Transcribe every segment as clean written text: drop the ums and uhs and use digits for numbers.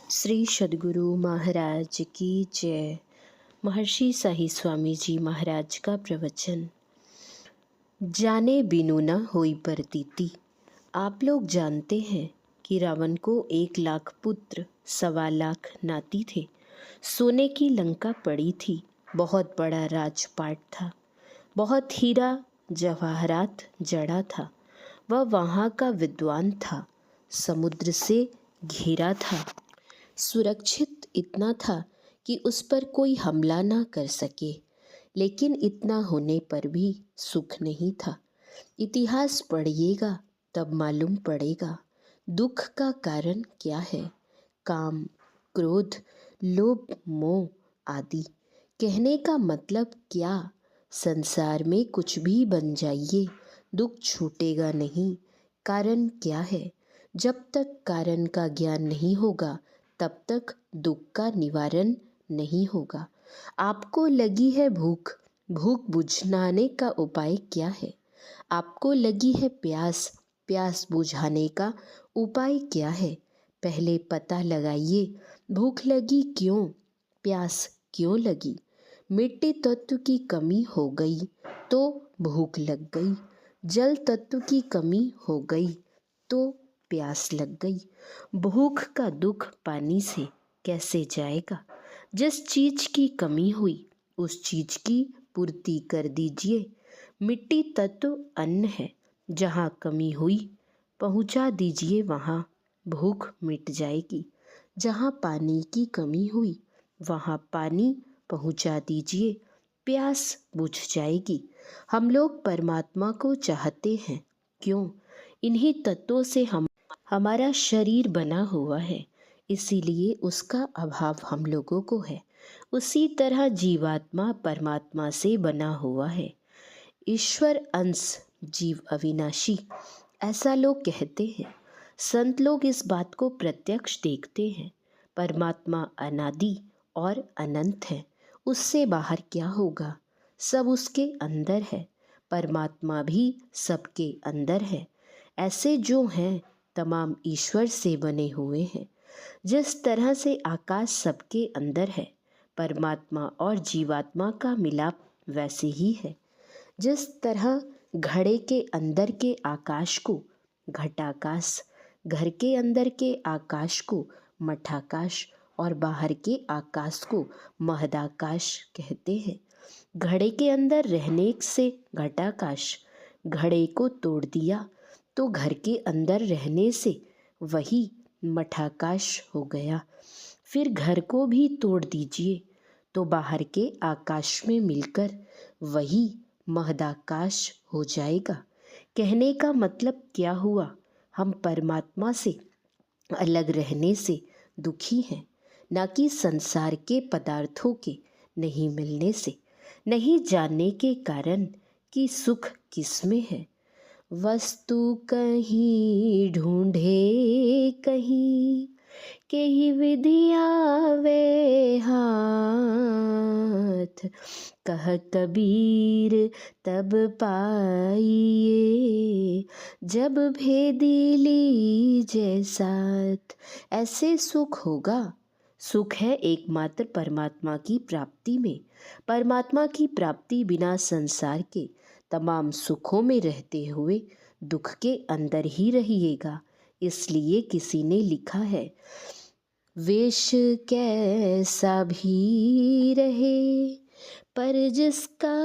श्री सद्गुरु महाराज की जय। महर्षि साई स्वामी जी महाराज का प्रवचन। जाने बिनु न होई प्रतीति। आप लोग जानते हैं कि रावण को 1 लाख पुत्र 1.25 लाख नाती थे। सोने की लंका पड़ी थी। बहुत बड़ा राजपाट था। बहुत हीरा जवाहरात जड़ा था। वह वहाँ का विद्वान था। समुद्र से घिरा था। सुरक्षित इतना था कि उस पर कोई हमला ना कर सके, लेकिन इतना होने पर भी सुख नहीं था। इतिहास पढ़िएगा तब मालूम पड़ेगा दुख का कारण क्या है। काम, क्रोध, लोभ, मोह आदि। कहने का मतलब क्या? संसार में कुछ भी बन जाइए, दुख छूटेगा नहीं। कारण क्या है? जब तक कारण का ज्ञान नहीं होगा तब तक दुख का निवारण नहीं होगा। आपको लगी है भूख, भूख बुझाने का उपाय क्या है? आपको लगी है प्यास, प्यास बुझाने का उपाय क्या है? पहले पता लगाइए भूख लगी क्यों, प्यास क्यों लगी। मिट्टी तत्व की कमी हो गई तो भूख लग गई। जल तत्व की कमी हो गई तो प्यास लग गई। भूख का दुख पानी से कैसे जाएगा? जिस चीज की कमी हुई उस चीज की पूर्ति कर दीजिए। मिट्टी तत्व अन्न है। जहाँ कमी हुई पहुँचा दीजिए, वहाँ भूख मिट जाएगी। जहाँ पानी की कमी हुई वहाँ पानी पहुँचा दीजिए, प्यास बुझ जाएगी। हम लोग परमात्मा को चाहते हैं। क्यों? इन्हीं तत्वों से हमारा शरीर बना हुआ है, इसीलिए उसका अभाव हम लोगों को है। उसी तरह जीवात्मा परमात्मा से बना हुआ है। ईश्वर अंश, जीव अविनाशी, ऐसा लोग कहते हैं। संत लोग इस बात को प्रत्यक्ष देखते हैं। परमात्मा अनादि और अनंत है। उससे बाहर क्या होगा? सब उसके अंदर है। परमात्मा भी सबके अंदर है। ऐसे जो हैं तमाम ईश्वर से बने हुए हैं। जिस तरह से आकाश सबके अंदर है, परमात्मा और जीवात्मा का मिलाप वैसे ही है। जिस तरह घड़े के अंदर के आकाश को घटाकाश, घर के अंदर के आकाश को मठाकाश और बाहर के आकाश को महदाकाश कहते हैं। घड़े के अंदर रहने से घटाकाश, घड़े को तोड़ दिया तो घर के अंदर रहने से वही मठाकाश हो गया। फिर घर को भी तोड़ दीजिए तो बाहर के आकाश में मिलकर वही महदाकाश हो जाएगा। कहने का मतलब क्या हुआ? हम परमात्मा से अलग रहने से दुखी हैं, ना कि संसार के पदार्थों के नहीं मिलने से, नहीं जानने के कारण कि सुख किसमें है। वस्तु कहीं ढूंढे कहीं, केही विधि आवे हाथ। कह कबीर तब पाइए, जब भेदी लीजे साथ। ऐसे सुख होगा। सुख है एकमात्र परमात्मा की प्राप्ति में। परमात्मा की प्राप्ति बिना संसार के तमाम सुखों में रहते हुए दुख के अंदर ही रहिएगा। इसलिए किसी ने लिखा है, वेश कैसा भी रहे पर जिसका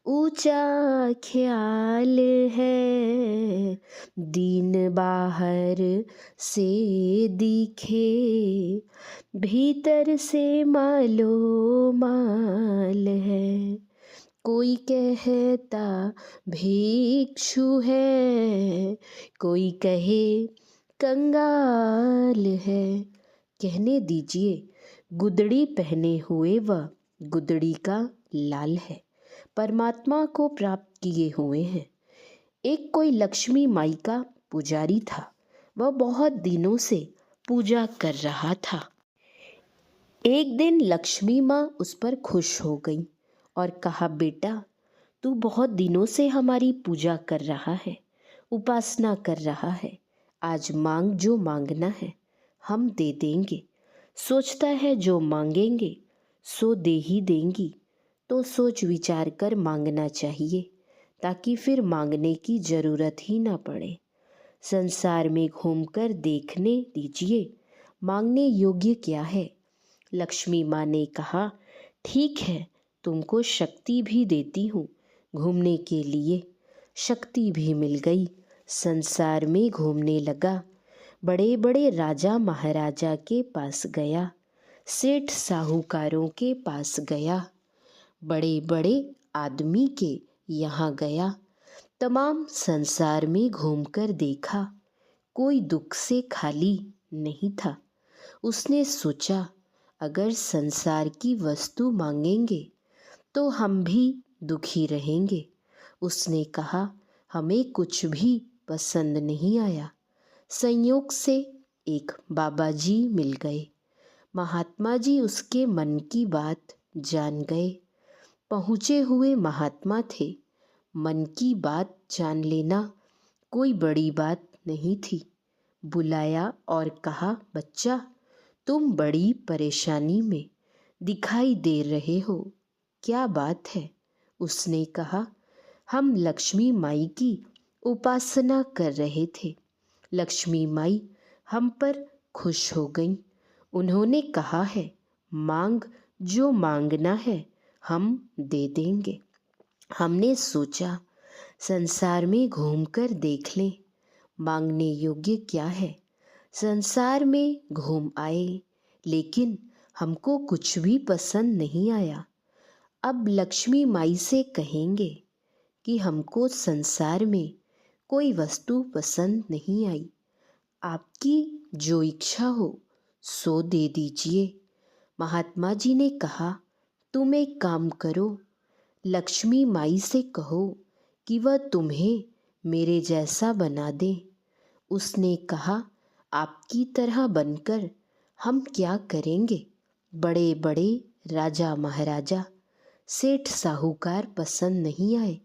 ऊंचा ख्याल है, दीन बाहर से दिखे भीतर से मालो माल है। कोई कहता भिक्षु है, कोई कहे कंगाल है। कहने दीजिए, गुदड़ी पहने हुए वह गुदड़ी का लाल है। परमात्मा को प्राप्त किए हुए हैं। एक कोई लक्ष्मी माई का पुजारी था। वह बहुत दिनों से पूजा कर रहा था। एक दिन लक्ष्मी माँ उस पर खुश हो गई और कहा, बेटा तू बहुत दिनों से हमारी पूजा कर रहा है, उपासना कर रहा है। आज मांग जो मांगना है हम दे देंगे। सोचता है जो मांगेंगे सो दे ही देंगी, तो सोच विचार कर मांगना चाहिए ताकि फिर मांगने की ज़रूरत ही ना पड़े। संसार में घूमकर देखने दीजिए, मांगने योग्य क्या है। लक्ष्मी माँ ने कहा, ठीक है, तुमको शक्ति भी देती हूँ घूमने के लिए। शक्ति भी मिल गई, संसार में घूमने लगा। बड़े बड़े राजा महाराजा के पास गया, सेठ साहूकारों के पास गया, बड़े बड़े आदमी के यहाँ गया। तमाम संसार में घूमकर देखा, कोई दुख से खाली नहीं था। उसने सोचा, अगर संसार की वस्तु मांगेंगे तो हम भी दुखी रहेंगे। उसने कहा, हमें कुछ भी पसंद नहीं आया। संयोग से एक बाबा जी मिल गए। महात्मा जी उसके मन की बात जान गए। पहुँचे हुए महात्मा थे। मन की बात जान लेना कोई बड़ी बात नहीं थी। बुलाया और कहा, बच्चा, तुम बड़ी परेशानी में दिखाई दे रहे हो, क्या बात है? उसने कहा, हम लक्ष्मी माई की उपासना कर रहे थे। लक्ष्मी माई हम पर खुश हो गईं। उन्होंने कहा है, मांग, जो मांगना है हम दे देंगे। हमने सोचा संसार में घूमकर देख लें, मांगने योग्य क्या है। संसार में घूम आए, लेकिन हमको कुछ भी पसंद नहीं आया। अब लक्ष्मी माई से कहेंगे कि हमको संसार में कोई वस्तु पसंद नहीं आई, आपकी जो इच्छा हो सो दे दीजिए। महात्मा जी ने कहा, तुम एक काम करो, लक्ष्मी माई से कहो कि वह तुम्हें मेरे जैसा बना दे। उसने कहा, आपकी तरह बनकर हम क्या करेंगे। बड़े बड़े राजा महाराजा, सेठ साहूकार पसंद नहीं आए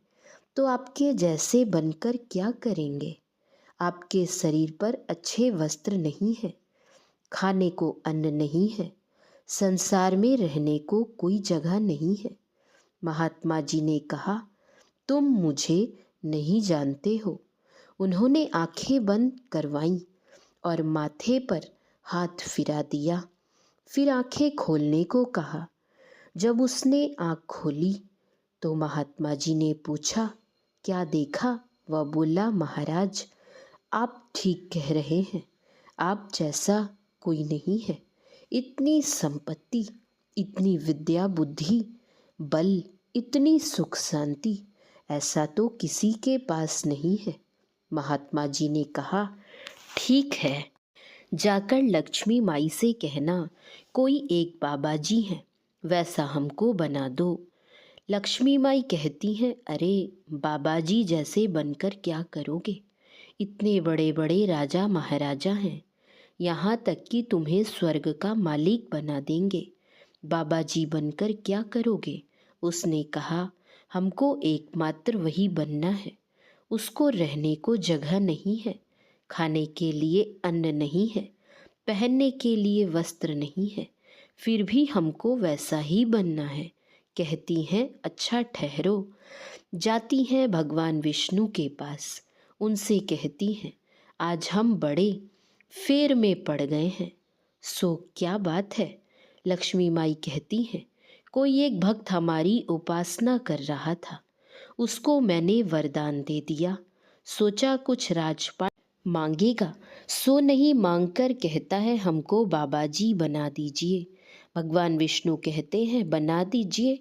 तो आपके जैसे बनकर क्या करेंगे। आपके शरीर पर अच्छे वस्त्र नहीं है, खाने को अन्न नहीं है, संसार में रहने को कोई जगह नहीं है। महात्मा जी ने कहा, तुम मुझे नहीं जानते हो। उन्होंने आंखें बंद करवाईं और माथे पर हाथ फिरा दिया। फिर आंखें खोलने को कहा। जब उसने आंख खोली तो महात्मा जी ने पूछा, क्या देखा? वह बोला, महाराज, आप ठीक कह रहे हैं, आप जैसा कोई नहीं है। इतनी संपत्ति, इतनी विद्या बुद्धि बल, इतनी सुख शांति, ऐसा तो किसी के पास नहीं है। महात्मा जी ने कहा, ठीक है, जाकर लक्ष्मी माई से कहना कोई एक बाबा जी हैं, वैसा हमको बना दो। लक्ष्मी माई कहती हैं, अरे बाबा जी जैसे बनकर क्या करोगे, इतने बड़े बड़े राजा महाराजा हैं, यहाँ तक कि तुम्हें स्वर्ग का मालिक बना देंगे, बाबा जी बनकर क्या करोगे। उसने कहा, हमको एकमात्र वही बनना है। उसको रहने को जगह नहीं है, खाने के लिए अन्न नहीं है, पहनने के लिए वस्त्र नहीं है, फिर भी हमको वैसा ही बनना है। कहती हैं, अच्छा ठहरो। जाती हैं भगवान विष्णु के पास, उनसे कहती हैं, आज हम बड़े फेर में पड़ गए हैं। सो क्या बात है? लक्ष्मी माई कहती हैं, कोई एक भक्त हमारी उपासना कर रहा था, उसको मैंने वरदान दे दिया। सोचा कुछ राजपाट मांगेगा, सो नहीं मांगकर कहता है हमको बाबा जी बना दीजिए। भगवान विष्णु कहते हैं, बना दीजिए।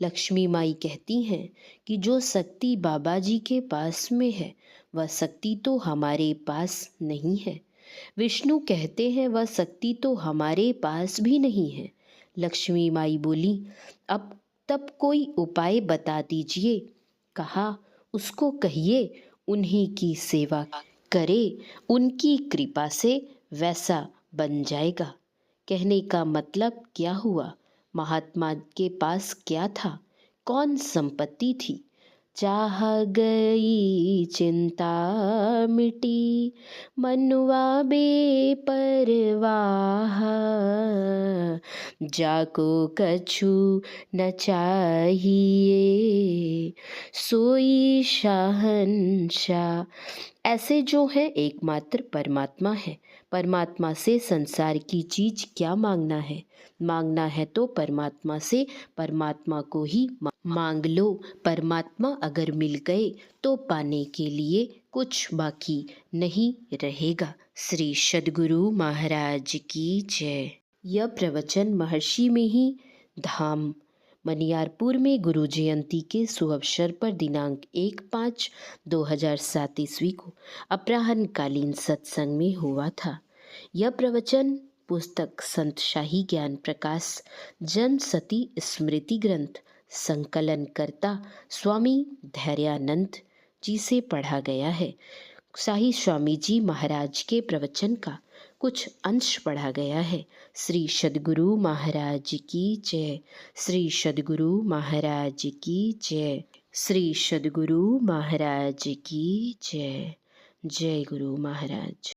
लक्ष्मी माई कहती हैं कि जो शक्ति बाबा जी के पास में है वह शक्ति तो हमारे पास नहीं है। विष्णु कहते हैं, वह शक्ति तो हमारे पास भी नहीं है। लक्ष्मी माई बोली, अब तब कोई उपाय बता दीजिए। कहा, उसको कहिए उन्हीं की सेवा करे, उनकी कृपा से वैसा बन जाएगा। कहने का मतलब क्या हुआ? महात्मा के पास क्या था, कौन संपत्ति थी? चाह गई चिंता मिटी, मनवा बेपरवाह, जाको कछु न चाहिए, सोई शहंशाह। ऐसे जो है एकमात्र परमात्मा है। परमात्मा से संसार की चीज क्या मांगना है? मांगना है तो परमात्मा से परमात्मा को ही मांग लो। परमात्मा अगर मिल गए तो पाने के लिए कुछ बाकी नहीं रहेगा। श्री सद्गुरु महाराज की जय। यह प्रवचन महर्षि में ही धाम मनियारपुर में गुरु जयंती के सुअवसर पर दिनांक 1/5/2007 ईस्वी को अपराह्नकालीन सत्संग में हुआ था। यह प्रवचन पुस्तक संत शाही ज्ञान प्रकाश जन्म सती स्मृति ग्रंथ संकलनकर्ता स्वामी धैर्यानंद जी से पढ़ा गया है। शाही स्वामी जी महाराज के प्रवचन का कुछ अंश पढ़ा गया है। श्री सद्गुरु महाराज की जय। श्री सद्गुरु महाराज की जय। श्री सद्गुरु महाराज की जय। जय गुरु महाराज।